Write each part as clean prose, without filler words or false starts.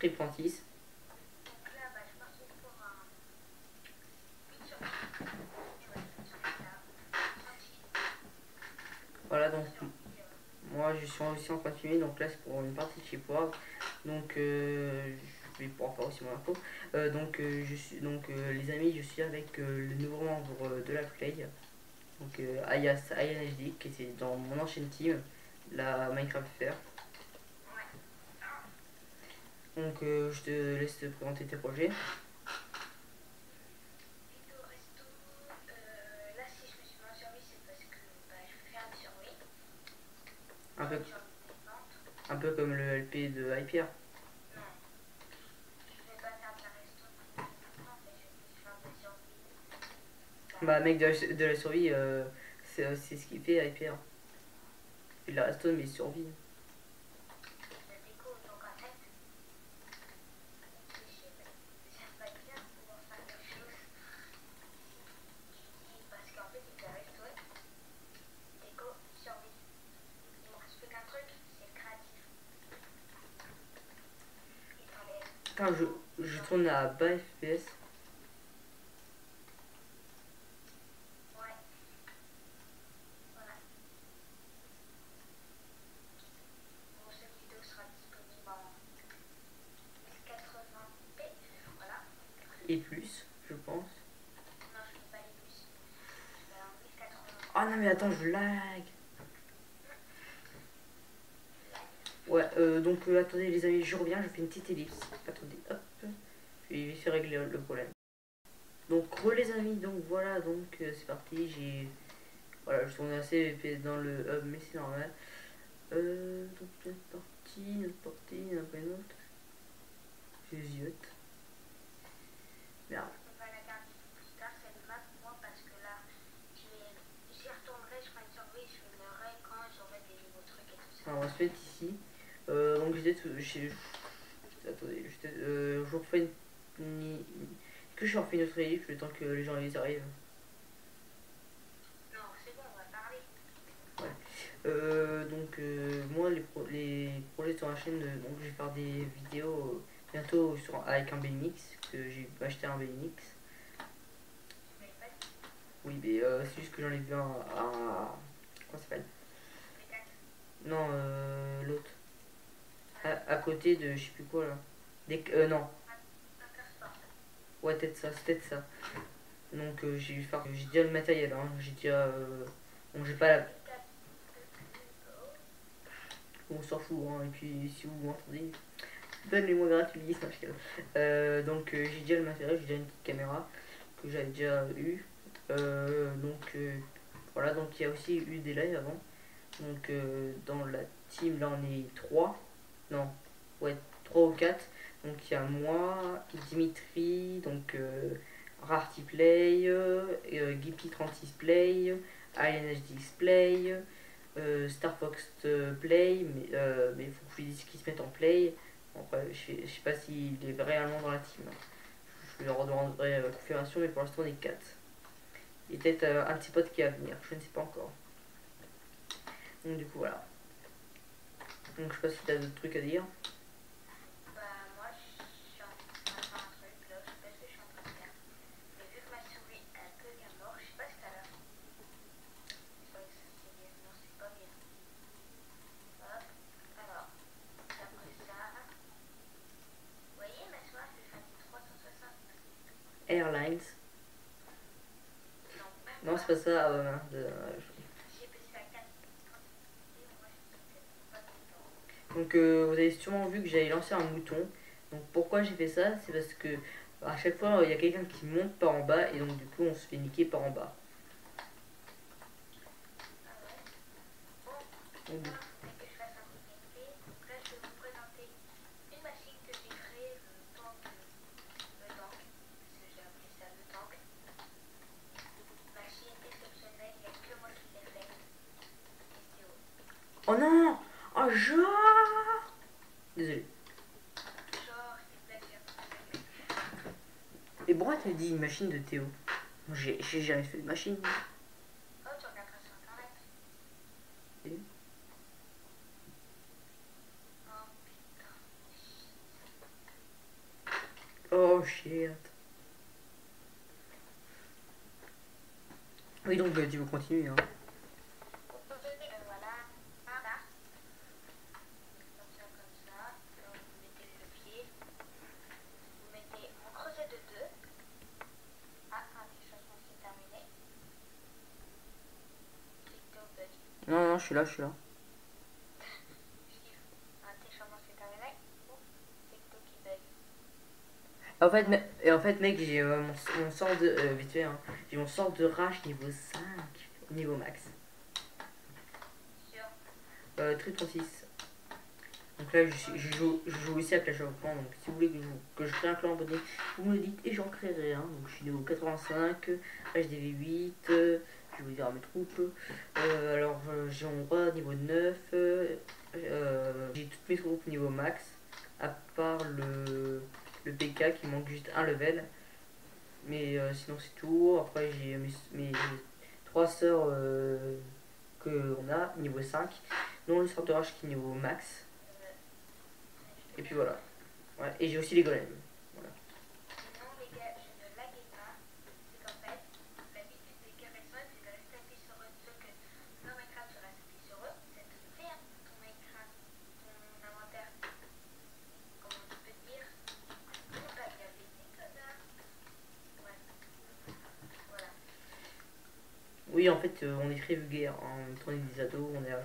Triplantis. Donc là, bah, je pense pour un une sur tu vois, une sur là. Voilà, donc moi je suis aussi en train de filmer, donc là c'est pour une partie de chez Poivre. Donc je vais pouvoir faire aussi mon info. Je suis donc les amis, je suis avec le nouveau membre de la Play. Donc Ayas INHD qui était dans mon ancienne team, la Minecraft Fair. Donc je te laisse te présenter tes projets. Vito resto, là si je me suis mis en survie, c'est parce que bah, je veux faire une survie. Un peu, J'ai envie de vendre. un peu comme le LP de Hyper. Non, je vais pas faire de la resto. Non, mais je vais faire de la survie. Bah mec de la survie, c'est ce qu'il fait Hyper. Il fait de la resto mais il survit. La déco, donc en fait, j'aime pas bien pouvoir faire des choses. Je dis parce qu'en fait, il fait resto, déco, survie. Il me reste plus qu'un truc, c'est le créatif. Il t'enlève. Putain, je tourne à bas FPS. Ouais, voilà. Bon, cette vidéo sera disponible en 1080p. Voilà. Et plus, je pense. Non, je fais pas les bus. Je fais en 1080p. Ah non mais attends, je lag. Ouais, attendez les amis, je reviens, je fais une petite ellipse. Attendez, hop. Je vais vite régler le problème. Donc les amis, donc voilà, donc c'est parti, voilà, je tourne assez épais dans le hub, mais c'est normal. Donc notre partie, une autre. Je ziote. Merde. On va la garder plus tard, cette map, moi, parce que là, j'y retournerai, je ferai une survie, je filmerai quand j'aurai des nouveaux trucs et tout ça. Alors, on va se mettre ici. Donc attendez, je vous refais que je refais une autre ellipse le temps que les gens les arrivent. Non, c'est bon, on va parler. Moi les projets sur la chaîne, donc je vais faire des vidéos bientôt avec un BMX, que j'ai acheté un BMX. Tu m'avais pas dit Oui mais c'est juste que j'en ai vu un à comment ça s'appelle? V4. Non, l'autre. À côté de je sais plus quoi là. Non. Intersport. Ouais, peut-être ça, c'est peut-être ça. Donc j'ai déjà le matériel, hein. J'ai déjà bon j'ai pas la... On s'en fout, hein. Et puis si vous m'entendez, donnez-moi gratuit, ça, j'ai déjà le matériel, j'ai déjà une petite caméra que j'avais déjà eu. Voilà, donc il y a aussi eu des lives avant. Donc dans la team là on est 3. Non, ouais, 3 ou 4. Donc il y a moi, Dimitri, donc Rarty Play, Gippy 36 Play, INHDX Play, Star Fox Play, mais il faut que je lui dise qu'ils se mettent en play. Après, je sais pas s'il est réellement dans la team. Je lui redonnerai confirmation, mais pour l'instant on est 4. Il y a peut-être un petit pote qui va venir, je ne sais pas encore. Donc du coup voilà. Donc je sais pas si tu as d'autres trucs à dire. Bah, moi, je suis en train de faire un truc, là, je sais pas ce que je suis en train de faire. Mais vu que ma souris, elle a que bien mort, je sais pas ce qu'elle a. C'est pas que c'est bien, non, c'est pas bien. Hop, alors, après ça, vous voyez, ma souris, elle fait faire des 360. Airlines. Non, même Non, pas. c'est pas ça. J'ai baissé à 4. Donc vous avez sûrement vu que j'avais lancé un mouton. Donc pourquoi j'ai fait ça? C'est parce que à chaque fois il y a quelqu'un qui monte par en bas et donc du coup on se fait niquer par en bas. Ah ouais. Bon, Donc, moi, il faudrait que je fasse un petit gameplay. Donc là, je vais vous présenter une machine que j'ai créée, le tank, parce que j'ai appelé ça le tank. Machine exceptionnelle, il n'y a que moi qui l'ai fait. Et Théo. oh non! Oh genre! Désolé. Genre, c'est plaisir. Et pourquoi t'as dit une machine de Théo? J'ai jamais fait de machine. Oh, tu regarderas sur internet. Et Oh putain. Oh shit. Oui, donc tu veux continuer, hein. Voilà. Là. Comme ça. Donc, vous mettez le pied. Vous mettez mon creuset de 2. Ah, un déchaussement c'est terminé. TikTok buddy. Non, non, je suis là, je suis là. Un déchaussement c'est terminé. Oh, TikTok qui bug. En fait, mec, j'ai mon sort de. Vite fait, hein. J'ai mon sort de rage niveau 5. Niveau max. Sur. Truc 36. Donc là, je joue ici à Clash of Clans. Donc si vous voulez que je crée un clan abonné, vous me le dites et j'en créerai un. Donc je suis niveau 85, HDV8. Je vais vous dire à mes troupes. Alors j'ai mon roi niveau 9. J'ai toutes mes troupes niveau max. À part le PK qui manque juste un level. Mais sinon c'est tout. Après j'ai mes 3 sœurs que on a niveau 5. Dont le sort de rage qui est niveau max. Et puis voilà. Ouais, et j'ai aussi les golems. Voilà. Non les gars, je ne laguais pas. C'est qu'en fait, l'habitude des caméras, c'est de rester appuyé sur eux. Sauf que dans Minecraft, tu restes appuyé sur eux. Ça te ferme ton Minecraft, ton inventaire. Comment tu peux dire? Faut pas regarder tes connards. Ouais. Voilà. Oui, en fait, on est très vulgaire. Hein. En même temps, on est des ados, on a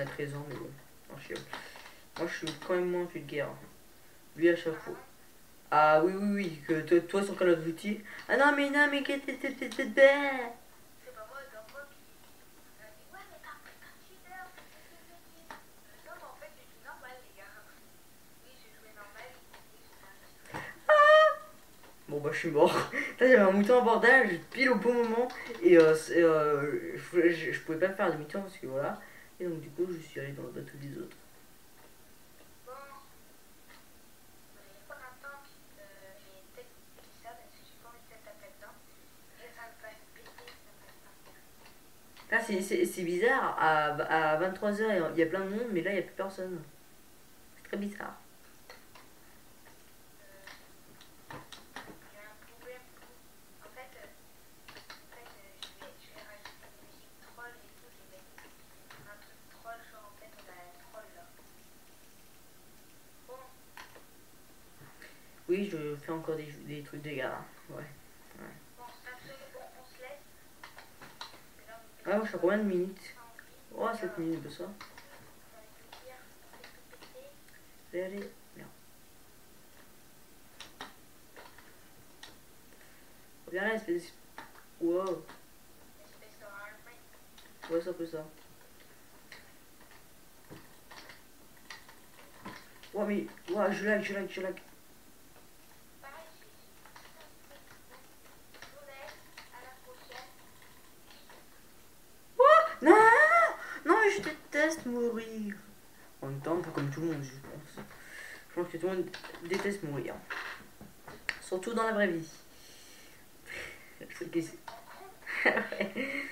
13 ans, mais bon. Non, je sais. Moi, je suis quand même moins vulgaire. Lui, à chaque fois. Ah oui, oui, oui, que toi sur Call of Duty. Ah non, mais qu'est-ce que c'est. C'est pas moi, dans moi qui dit ouais, mais t'as pris un cheater. Non, mais en fait, j'ai joué normal, les gars. Oui, j'ai joué normal. Bon, bah, je suis mort. Là, j'avais un mouton abordage pile au bon moment. Et je pouvais pas faire demi-tour parce que voilà. Et donc, du coup, je suis allé dans le bateau des autres. Bon, il n'y a pas longtemps que j'ai peut-être dit ça parce que j'ai pas envie de te taper dedans. Et ça me fait péter, ça me fait pas. Là, c'est bizarre. À 23h, il y a plein de monde, mais là, il n'y a plus personne. C'est très bizarre. J'ai un problème. En fait, je vais rajouter une musique troll et tout. Je vais mettre un truc troll, genre en fait, on a un troll là. Bon, Oui, je fais encore des trucs de gars. Ouais. bon, absolument, on se laisse. Et là, on Ah, moi, je suis à combien de minutes? pas envie. Oh, 7 minutes de ça. J'ai envie de dire, on fait tout péter. Allez, merde. Regarde là, espèce. Wow. Espèce de rarement. Ouais, c'est un peu ça. Ouais, mais. Ouais, je lag. Pareil, je vous laisse. À la prochaine. Non! Non, mais je déteste mourir. En même temps, un peu comme tout le monde, je pense. Je pense que tout le monde déteste mourir. Surtout dans la vraie vie. C'est que c'est- Ouais.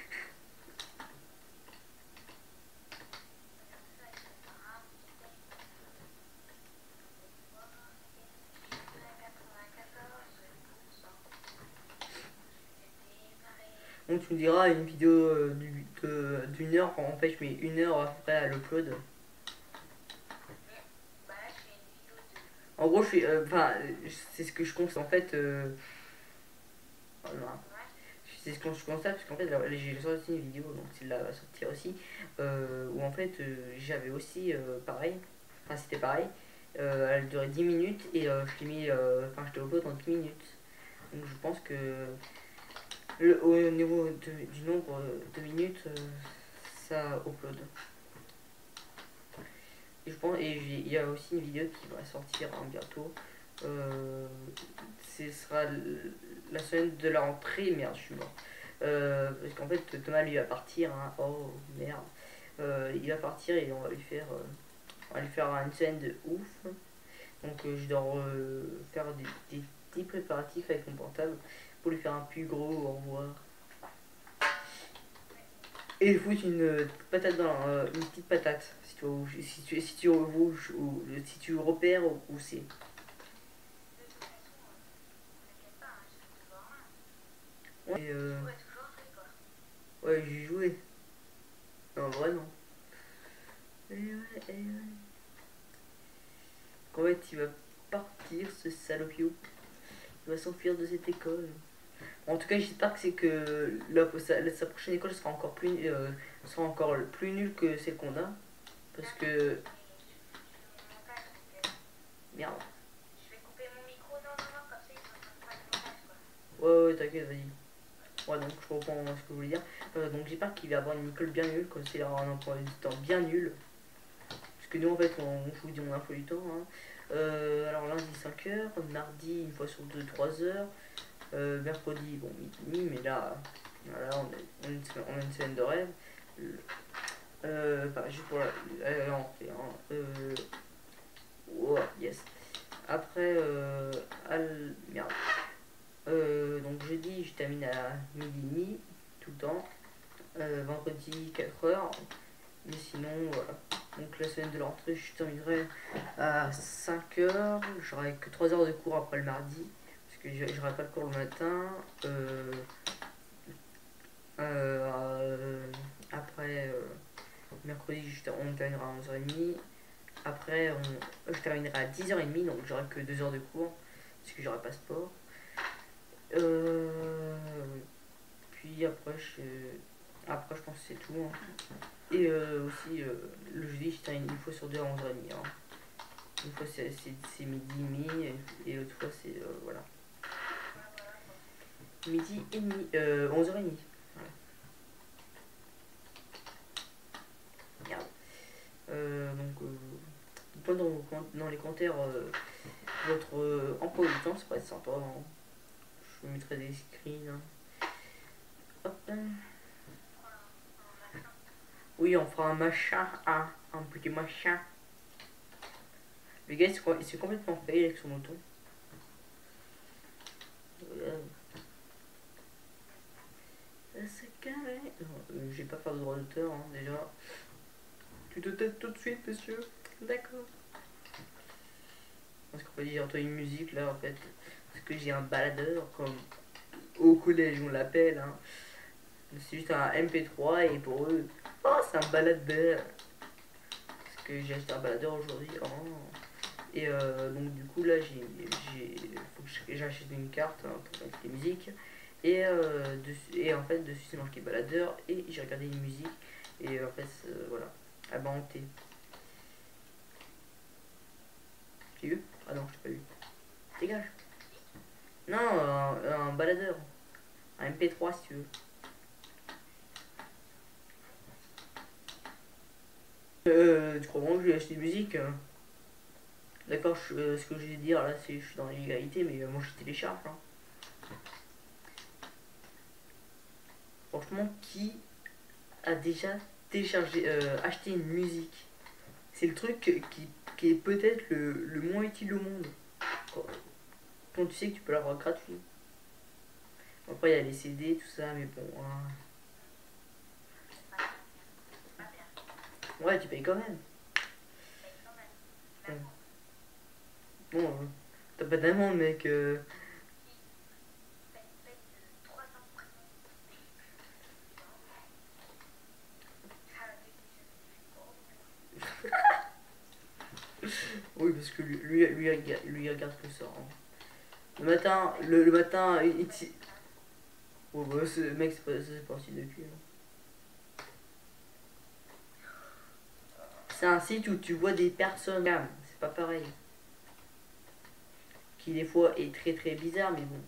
Donc tu me diras une vidéo d'une heure, en fait je mets une heure après à l'upload. En gros je fais, enfin c'est ce que je constate en fait. Oh, non. C'est ce que je constate parce qu'en fait j'ai sorti une vidéo, donc c'est là va sortir aussi, où en fait j'avais aussi pareil, enfin c'était pareil, elle durait 10 minutes et je l'ai mis, enfin je l'ai upload en 10 minutes. Donc je pense que au niveau du nombre de minutes, ça upload. Et je pense, et il y a aussi une vidéo qui va sortir hein, bientôt. Ce sera la semaine de la rentrée. Merde, je suis mort. Parce qu'en fait, Thomas lui va partir. Hein. Oh merde. Il va partir et on va lui faire une scène de ouf. Donc je dois faire des petits préparatifs avec mon portable pour lui faire un plus gros au revoir. Et foutre une patate dans une petite patate si tu repères où c'est. Et Ouais, toujours fait quoi. ouais, j'ai joué. Non, en vrai, non. Et ouais, et ouais. En fait, il va partir, ce salopio. Il va s'enfuir de cette école. En tout cas, j'espère que c'est que sa prochaine école sera encore plus nulle que celle qu'on a. Parce Attends, que. mais je fais mon montage, donc Merde. je vais couper mon micro. Non, non, non, comme ça, ils n'entendent pas le montage, quoi. Ouais, ouais, t'inquiète, vas-y. Ouais, donc je reprends ce que je voulais dire. Donc j'espère qu'il va avoir une école bien nulle, comme s'il aura un emploi du temps bien nul. Parce que nous, en fait, je vous dis mon emploi du temps. Hein. Alors lundi 5 heures, mardi une fois sur 2 3 heures, mercredi, bon, midi, et demi, mais là, voilà, on a une semaine de rêve. Enfin, juste pour la. Non, oh, yes. Après, merde. Donc jeudi, je termine à midi et demi, tout le temps. Vendredi, 4 heures. Mais sinon, voilà. Donc la semaine de la rentrée, je terminerai à 5 heures. J'aurai que 3 heures de cours après le mardi. Parce que j'aurai pas le cours le matin. Après, mercredi, on terminera à 11h30. Après, je terminerai à 10h30. Donc j'aurai que 2 heures de cours. Parce que j'aurai pas sport. Puis après, je pense que c'est tout. Hein. Et aussi, le jeudi, je termine une fois sur deux à 11h30. Hein. Une fois, c'est midi et demi. Et l'autre fois, c'est. Voilà. Midi et demi. 11h30. Voilà. Merde. Dites-moi dans les commentaires votre emploi du temps, ça pourrait être sympa. Hein. Je vous mettrai des screens. Hein. Hop. Oui, on fera un machin, un petit machin. Le gars, il s'est complètement fail avec son mouton. C'est carré. Je vais pas faire de droit d'auteur, hein, déjà. Tu te têtes tout de suite, monsieur. D'accord. Parce qu'on peut dire, toi, une musique, là, en fait. Parce que j'ai un baladeur, comme au collège, on l'appelle. Hein. C'est juste un MP3, et pour eux, oh, c'est un baladeur. Parce que j'ai acheté un baladeur aujourd'hui. Oh. Et donc du coup là faut que j'achète une carte hein, pour mettre les musiques et en fait dessus c'est marqué baladeur et j'ai regardé les musiques et en fait voilà ah bah hanté j'ai vu ah non je t'ai pas vu dégage non un baladeur un MP3 si tu veux tu crois vraiment que je vais acheter une musique hein. D'accord ce que je vais dire là c'est je suis dans l'illégalité mais moi je télécharge hein. Franchement qui a déjà téléchargé, acheté une musique. C'est le truc qui est peut-être le moins utile au monde. Quand tu sais que tu peux l'avoir gratuit. Après, il y a les CD, tout ça, mais bon. Hein. Ouais, tu payes quand même. Ouais. Bon, t'as pas d'amende, mec. Oui, parce que lui regarde que ça. Hein. Le matin, oh, bah, mec, c'est pas un site de cul. Hein. C'est un site où tu vois des personnes. C'est pas pareil. Qui des fois est très très bizarre, mais bon.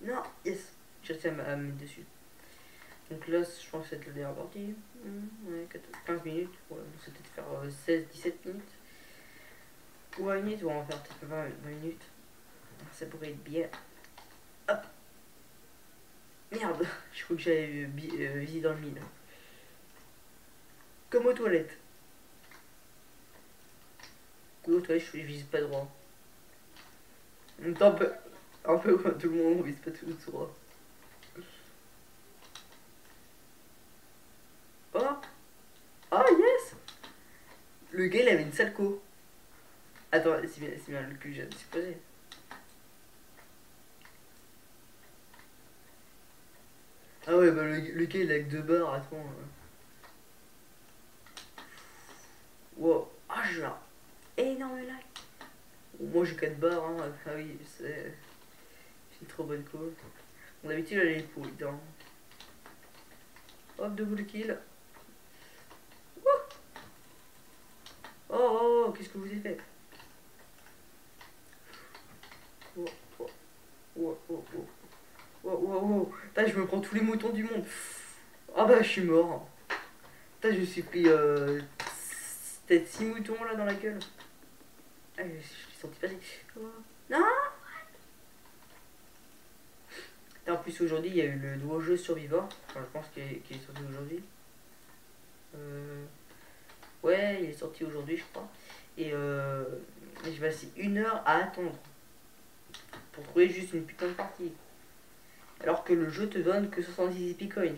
Non, yes, j'ai réussi à me mettre dessus. Donc là, je pense que c'est la dernière partie. Ouais, 15 minutes. Ouais, on peut-être faire 16-17 minutes. Ou 20 minutes, ou on va faire peut-être 20 minutes. Ça pourrait être bien. Hop. Merde, je crois que j'avais visé dans le mille. Comme aux toilettes. Aux toilettes, je vise pas droit. En même temps, un peu comme tout le monde, on vise pas tout droit. Oh! Oh yes! Le gars il avait une sale co. Attends, c'est bien le cul, j'ai supposé. Ah ouais, bah le gars il a que 2 barres, attends. Wow. Ah, j'ai un énorme lac. Moi j'ai 4 barres, hein. Ah oui, c'est une trop bonne call. Mon habitude elle est pourrie, hein. Hop, double kill. Oh, oh, oh, qu'est-ce que je vous ai fait? Oh, oh, oh, oh, oh. Oh, oh, oh. Putain, je me prends tous les moutons du monde. Ah bah, je suis mort. Putain, je me suis pris peut-être 6 moutons là dans la gueule. Ah, je suis senti passer. Oh. Non. Et en plus, aujourd'hui, il y a eu le nouveau jeu Survivor. Enfin, je pense qu'il est sorti aujourd'hui. Ouais, il est sorti aujourd'hui, je crois. Et je vais passer 1 heure à attendre pour trouver juste une putain de partie. Alors que le jeu te donne que 70 Epic Coins.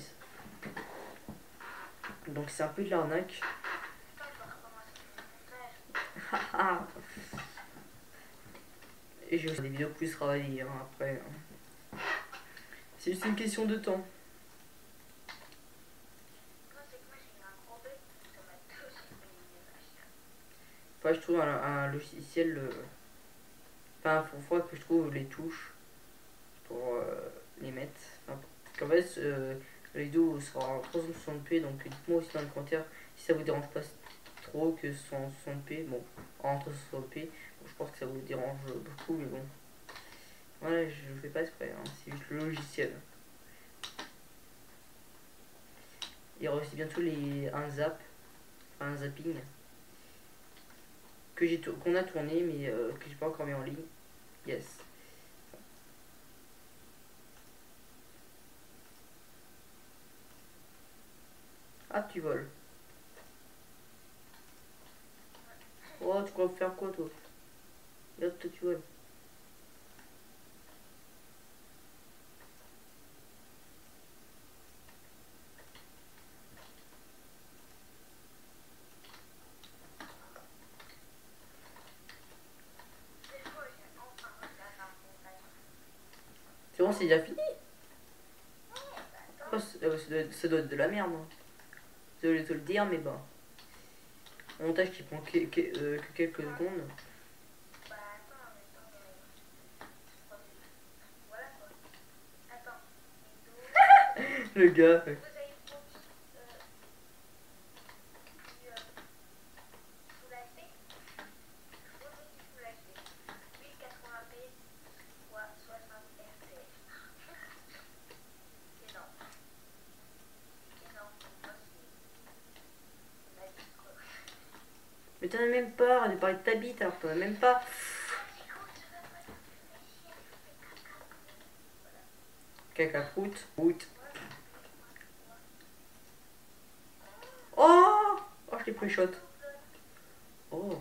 Donc c'est un peu de l'arnaque. Et je vais faire des vidéos plus travaillées hein, après. C'est juste une question de temps. Enfin, je trouve un logiciel. Enfin, il faudra que je trouve les touches pour les mettre. Enfin, en fait, la vidéo sera en 360p, donc dites-moi aussi dans les commentaires si ça vous dérange pas trop que 160p. Bon, en 360p, bon, je pense que ça vous dérange beaucoup, mais bon. Voilà, je fais pas exprès, hein, c'est juste le logiciel. Il y aura aussi bientôt un zapping qu'on a tourné mais que j'ai pas encore mis en ligne. Yes. Ah, tu voles. Oh, tu crois faire quoi toi? Regarde, toi tu voles. C'est bon, c'est déjà fini. Oh, ça doit être de la merde. Hein. Désolé de te le dire, mais bah. Un montage qui prend que quelques secondes. Le gars. Mais t'en as même pas de parler de ta bite alors que t'en as même pas. Caca croûte. Croûte. Oh! Oh, je l'ai pris shot. Oh.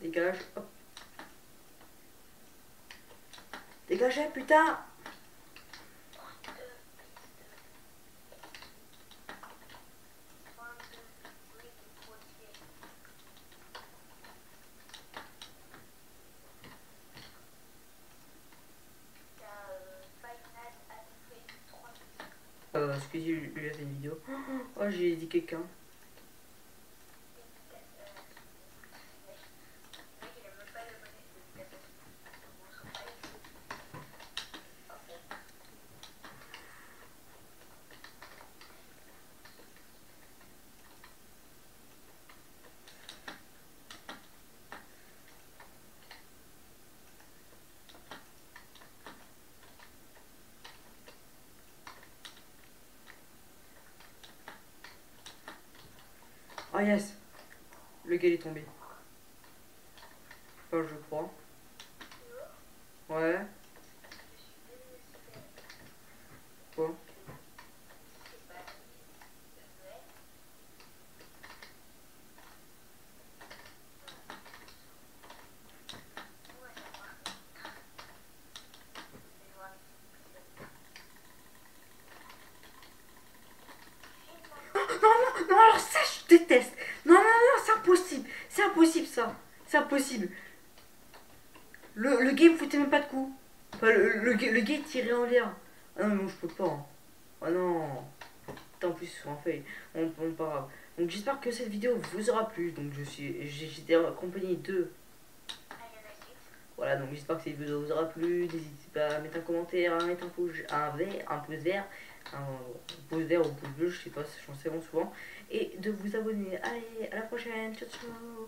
Dégage. Hop. Dégagez, putain! Excusez, lui a fait une vidéo. Oh, j'ai dit quelqu'un. Oh yes! Le gars il est tombé. Enfin, je crois. Ouais. Quoi? C'est pas EVL. Où est-ce qu'on va? Je vais voir Non, non, alors ça, je déteste. Non, non, non, c'est impossible. C'est impossible, ça. C'est impossible. Le game foutait même pas de coup. Enfin, le game tirait en l'air. Ah non, mais moi, je peux pas. Hein. Ah non. Putain, en plus, sur un feuille. On pas grave. Donc, j'espère que cette vidéo vous aura plu. Donc, j'étais accompagné de. Voilà, donc j'espère que cette vidéo vous aura plu. N'hésitez pas à mettre un commentaire, à mettre un pouce vert, un pouce vert ou pouce bleu, je sais pas, je j'en sais bon souvent. Et de vous abonner. Allez, à la prochaine. Ciao, ciao.